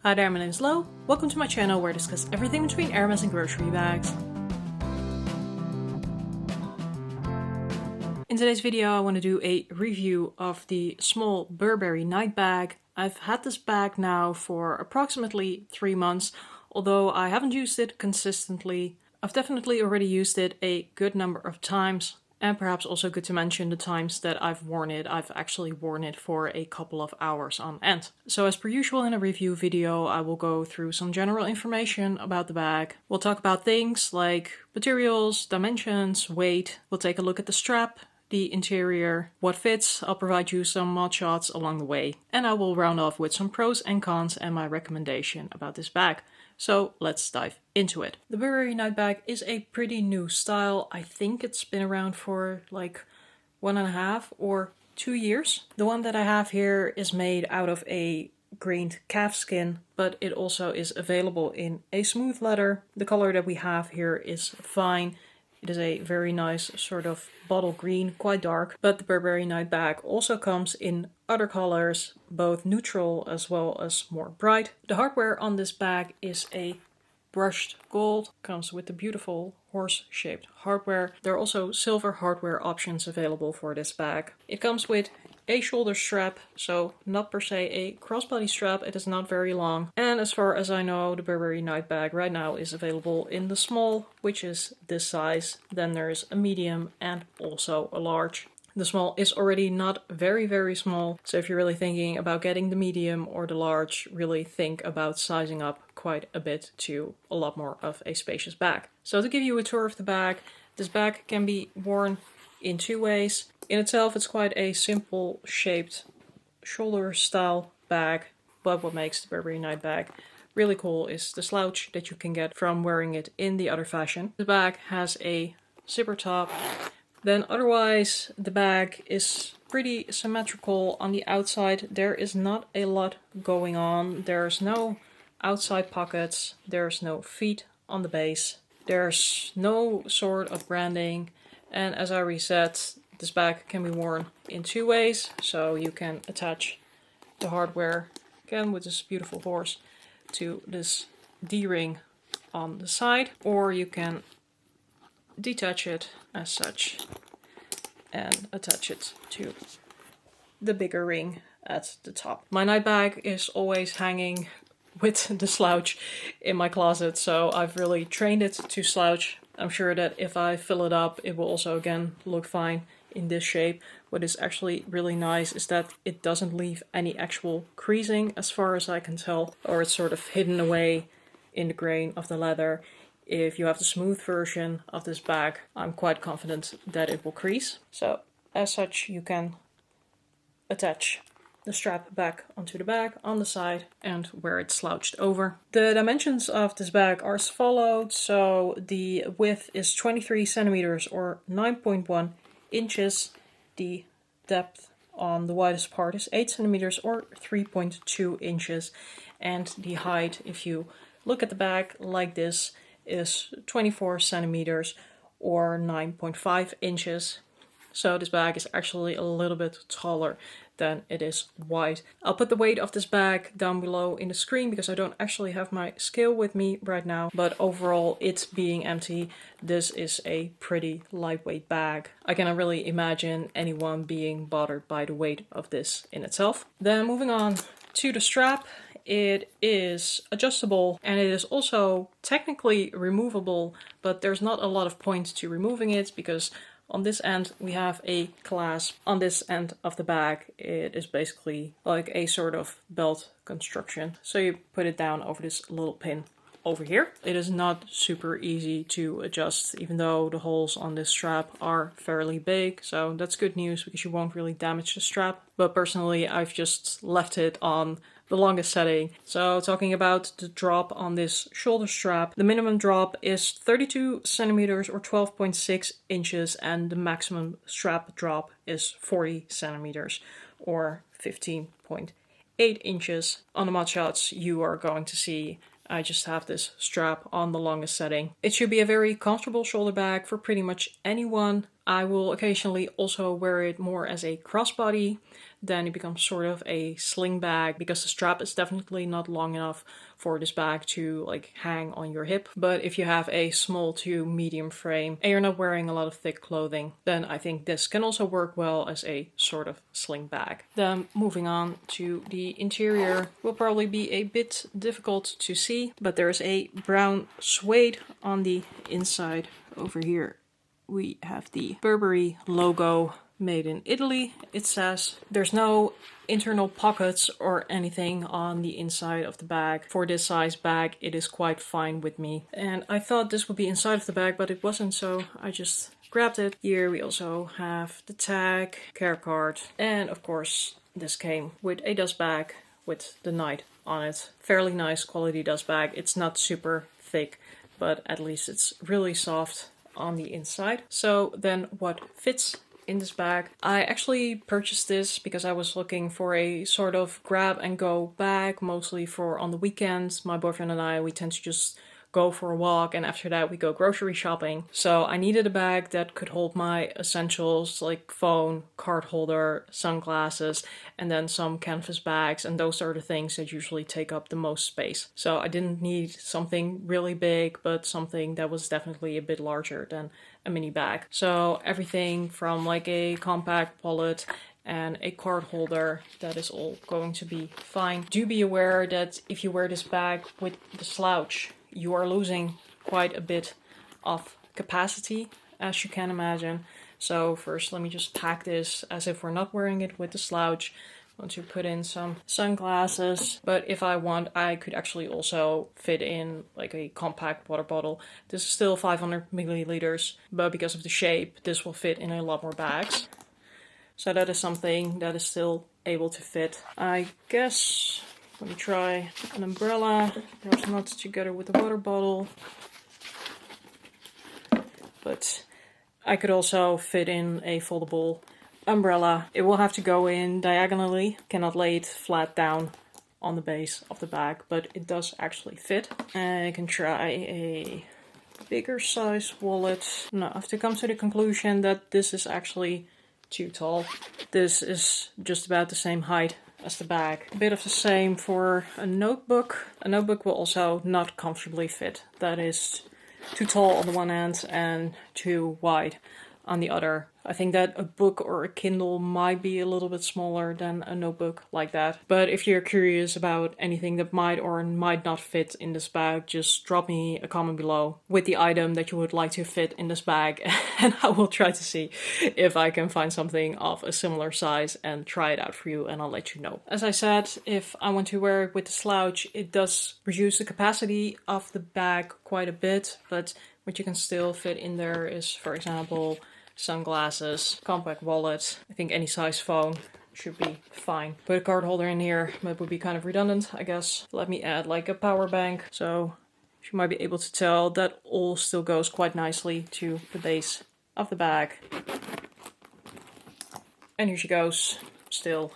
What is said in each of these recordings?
Hi there, my name is Lo. Welcome to my channel where I discuss everything between Hermes and grocery bags. In today's video I want to do a review of the small Burberry night bag. I've had this bag now for approximately 3 months, although I haven't used it consistently. I've definitely already used it a good number of times. And perhaps also good to mention the times that I've worn it. I've actually worn it for a couple of hours on end. So as per usual in a review video, I will go through some general information about the bag. We'll talk about things like materials, dimensions, weight. We'll take a look at the strap, the interior, what fits. I'll provide you some mod shots along the way. And I will round off with some pros and cons and my recommendation about this bag. So let's dive into it. The Burberry Night Bag is a pretty new style. I think it's been around for like 1.5 or 2 years. The one that I have here is made out of a grained calf skin, but it also is available in a smooth leather. The color that we have here is fine. It is a very nice sort of bottle green, quite dark, but the Burberry Night Bag also comes in other colors, both neutral as well as more bright. The hardware on this bag is a brushed gold, comes with the beautiful horse-shaped hardware. There are also silver hardware options available for this bag. It comes with a shoulder strap, so not per se a crossbody strap, it is not very long. And as far as I know, the Burberry Night Bag right now is available in the small, which is this size. Then there's a medium and also a large. The small is already not very small, so if you're really thinking about getting the medium or the large, really think about sizing up quite a bit to a lot more of a spacious bag. So to give you a tour of the bag, this bag can be worn in 2 ways. In itself, it's quite a simple shaped shoulder style bag, but what makes the Burberry Night Bag really cool is the slouch that you can get from wearing it in the other fashion. The bag has a zipper top. Then otherwise, the bag is pretty symmetrical on the outside. There is not a lot going on. There's no outside pockets. There's no feet on the base. There's no sort of branding. And as I already said, this bag can be worn in 2 ways. So you can attach the hardware, again with this beautiful horse, to this D-ring on the side. Or you can detach it as such and attach it to the bigger ring at the top. My night bag is always hanging with the slouch in my closet, so I've really trained it to slouch. I'm sure that if I fill it up, it will also again look fine in this shape. What is actually really nice is that it doesn't leave any actual creasing as far as I can tell, or it's sort of hidden away in the grain of the leather. If you have the smooth version of this bag, I'm quite confident that it will crease. So as such, you can attach the strap back onto the bag on the side and wear it slouched over. The dimensions of this bag are as followed. So the width is 23 centimeters or 9.1 inches. The depth on the widest part is 8 centimeters or 3.2 inches. And the height, if you look at the bag like this, is 24 centimeters or 9.5 inches. So this bag is actually a little bit taller than it is wide. I'll put the weight of this bag down below in the screen because I don't actually have my scale with me right now. But overall, it being empty, this is a pretty lightweight bag. I cannot really imagine anyone being bothered by the weight of this in itself. Then moving on to the strap. It is adjustable and it is also technically removable, but there's not a lot of point to removing it because on this end we have a clasp. On this end of the bag it is basically like a sort of belt construction. So you put it down over this little pin over here. It is not super easy to adjust, even though the holes on this strap are fairly big. So that's good news because you won't really damage the strap. But personally, I've just left it on the longest setting. So talking about the drop on this shoulder strap, the minimum drop is 32 centimeters or 12.6 inches and the maximum strap drop is 40 centimeters or 15.8 inches. On the mod shots you are going to see I just have this strap on the longest setting. It should be a very comfortable shoulder bag for pretty much anyone I will occasionally also wear it more as a crossbody. Then it becomes sort of a sling bag because the strap is definitely not long enough for this bag to like hang on your hip. But if you have a small to medium frame and you're not wearing a lot of thick clothing, then I think this can also work well as a sort of sling bag. Then moving on to the interior, will probably be a bit difficult to see, but there's a brown suede on the inside. Over here we have the Burberry logo, made in Italy, it says. There's no internal pockets or anything on the inside of the bag. For this size bag, it is quite fine with me. And I thought this would be inside of the bag, but it wasn't, so I just grabbed it. Here we also have the tag, care card, and of course this came with a dust bag with the Night on it. Fairly nice quality dust bag. It's not super thick, but at least it's really soft on the inside. So then what fits in this bag? I actually purchased this because I was looking for a sort of grab and go bag, mostly for on the weekends. My boyfriend and I, we tend to just go for a walk, and after that we go grocery shopping. So I needed a bag that could hold my essentials like phone, card holder, sunglasses, and then some canvas bags, and those are the things that usually take up the most space. So I didn't need something really big, but something that was definitely a bit larger than a mini bag. So everything from like a compact wallet and a card holder, that is all going to be fine. Do be aware that if you wear this bag with the slouch, you are losing quite a bit of capacity, as you can imagine. So first, let me just pack this as if we're not wearing it with the slouch. I want to put in some sunglasses, but if I want, I could actually also fit in like a compact water bottle. This is still 500 milliliters, but because of the shape, this will fit in a lot more bags. So that is something that is still able to fit. I guess, let me try an umbrella, perhaps not together with the water bottle. But I could also fit in a foldable umbrella. It will have to go in diagonally, cannot lay it flat down on the base of the bag, but it does actually fit. And I can try a bigger size wallet. No, I have to come to the conclusion that this is actually too tall. This is just about the same height as the bag. A bit of the same for a notebook. A notebook will also not comfortably fit. That is too tall on the one hand and too wide on the other. I think that a book or a Kindle might be a little bit smaller than a notebook like that. But if you're curious about anything that might or might not fit in this bag, just drop me a comment below with the item that you would like to fit in this bag, and I will try to see if I can find something of a similar size and try it out for you, and I'll let you know. As I said, if I want to wear it with the slouch, it does reduce the capacity of the bag quite a bit, but what you can still fit in there is, for example, sunglasses, compact wallet. I think any size phone should be fine. Put a card holder in here, that would be kind of redundant, I guess. Let me add like a power bank. So you might be able to tell that all still goes quite nicely to the base of the bag. And here she goes, still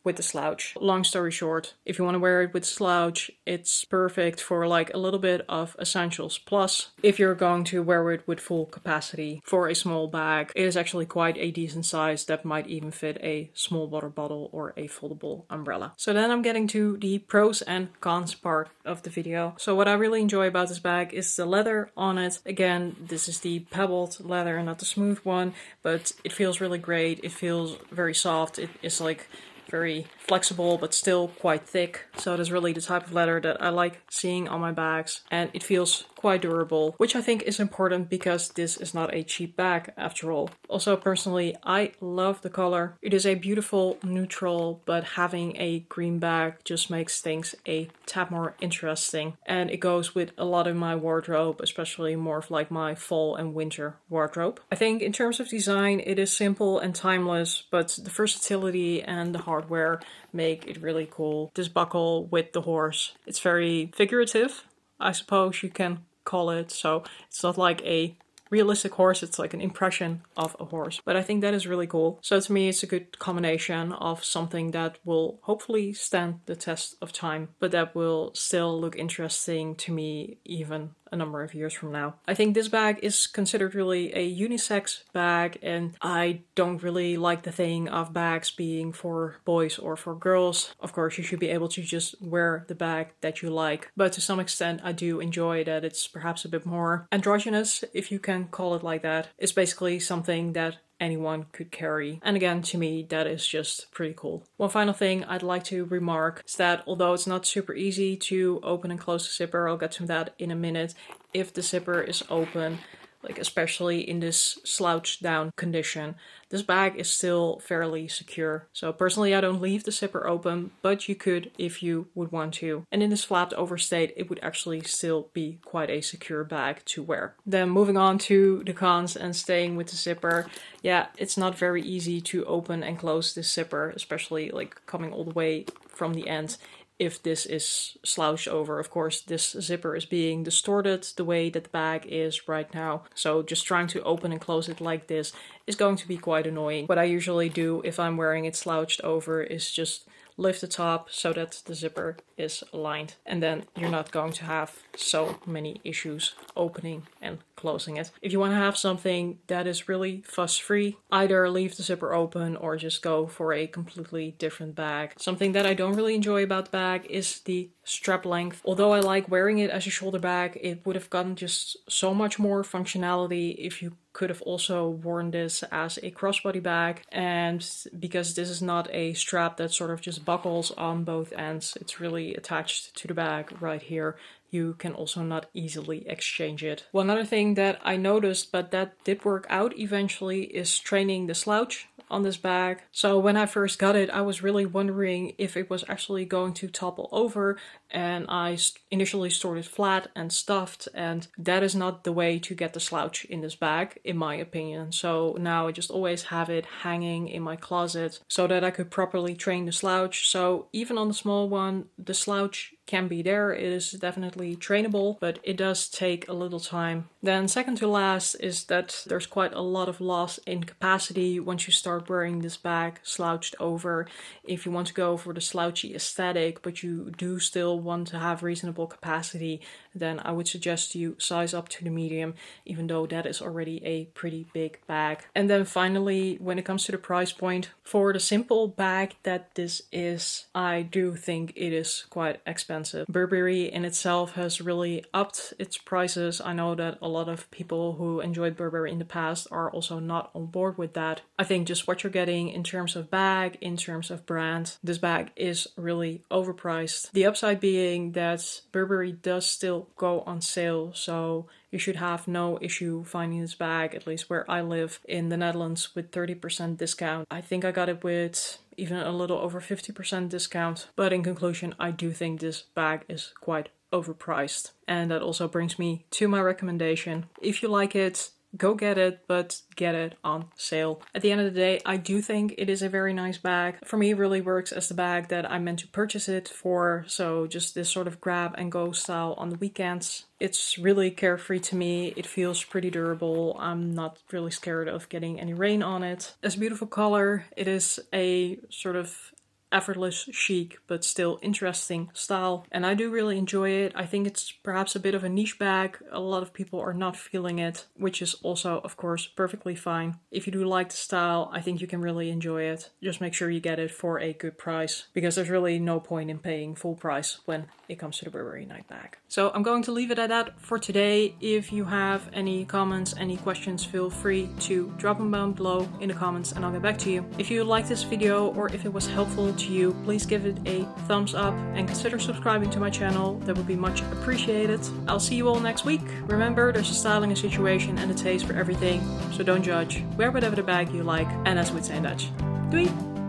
with the slouch. Long story short, if you want to wear it with slouch, it's perfect for like a little bit of essentials. Plus, if you're going to wear it with full capacity for a small bag, it is actually quite a decent size that might even fit a small water bottle or a foldable umbrella. So then I'm getting to the pros and cons part of the video. So what I really enjoy about this bag is the leather on it. Again, this is the pebbled leather, not the smooth one, but it feels really great. It feels very soft. It is like very flexible but still quite thick. So it is really the type of leather that I like seeing on my bags, and it feels quite durable, which I think is important because this is not a cheap bag after all. Also, personally, I love the color. It is a beautiful neutral, but having a green bag just makes things a tad more interesting, and it goes with a lot of my wardrobe, especially more of like my fall and winter wardrobe. I think in terms of design, it is simple and timeless, but the versatility and the hardware make it really cool. This buckle with the horse, it's very figurative, I suppose you can call it. So it's not like a realistic horse, it's like an impression of a horse. But I think that is really cool. So to me, it's a good combination of something that will hopefully stand the test of time, but that will still look interesting to me even a number of years from now. I think this bag is considered really a unisex bag, and I don't really like the thing of bags being for boys or for girls. Of course, you should be able to just wear the bag that you like, but to some extent I do enjoy that it's perhaps a bit more androgynous, if you can call it like that. It's basically something that anyone could carry. And again, to me, that is just pretty cool. One final thing I'd like to remark is that although it's not super easy to open and close the zipper, I'll get to that in a minute, if the zipper is open, like especially in this slouched down condition, this bag is still fairly secure. So personally, I don't leave the zipper open, but you could if you would want to. And in this flapped over state, it would actually still be quite a secure bag to wear. Then moving on to the cons and staying with the zipper. Yeah, it's not very easy to open and close this zipper, especially like coming all the way from the end. If this is slouched over, of course, this zipper is being distorted the way that the bag is right now. So just trying to open and close it like this is going to be quite annoying. What I usually do if I'm wearing it slouched over is just lift the top so that the zipper is aligned, and then you're not going to have so many issues opening and closing it. If you want to have something that is really fuss-free, either leave the zipper open or just go for a completely different bag. Something that I don't really enjoy about the bag is the strap length. Although I like wearing it as a shoulder bag, it would have gotten just so much more functionality if you could have also worn this as a crossbody bag. And because this is not a strap that sort of just buckles on both ends, it's really attached to the bag right here. You can also not easily exchange it. One other thing that I noticed, but that did work out eventually, is training the slouch on this bag. So when I first got it, I was really wondering if it was actually going to topple over, and I initially stored it flat and stuffed, and that is not the way to get the slouch in this bag, in my opinion. So now I just always have it hanging in my closet so that I could properly train the slouch. So even on the small one, the slouch can be there. It is definitely trainable, but it does take a little time. Then second to last is that there's quite a lot of loss in capacity once you start wearing this bag slouched over. If you want to go for the slouchy aesthetic, but you do still want to have reasonable capacity, then I would suggest you size up to the medium, even though that is already a pretty big bag. And then finally, when it comes to the price point, for the simple bag that this is, I do think it is quite expensive. Burberry in itself has really upped its prices. I know that a lot of people who enjoyed Burberry in the past are also not on board with that. I think just what you're getting in terms of bag, in terms of brand, this bag is really overpriced. The upside being that Burberry does still go on sale, so you should have no issue finding this bag, at least where I live in the Netherlands, with 30% discount. I think I got it with even a little over 50% discount. But in conclusion, I do think this bag is quite overpriced. And that also brings me to my recommendation. If you like it, go get it, but get it on sale. At the end of the day, I do think it is a very nice bag. For me, it really works as the bag that I meant to purchase it for. So just this sort of grab and go style on the weekends. It's really carefree to me. It feels pretty durable. I'm not really scared of getting any rain on it. It's a beautiful color. It is a sort of effortless, chic, but still interesting style. And I do really enjoy it. I think it's perhaps a bit of a niche bag. A lot of people are not feeling it, which is also, of course, perfectly fine. If you do like the style, I think you can really enjoy it. Just make sure you get it for a good price, because there's really no point in paying full price when it comes to the Burberry night bag. So I'm going to leave it at that for today. If you have any comments, any questions, feel free to drop them down below in the comments and I'll get back to you. If you liked this video or if it was helpful to you, please give it a thumbs up and consider subscribing to my channel. That would be much appreciated. I'll see you all next week. Remember, there's a style and a situation and a taste for everything, so don't judge. Wear whatever the bag you like, and as we'd say in Dutch. Doei!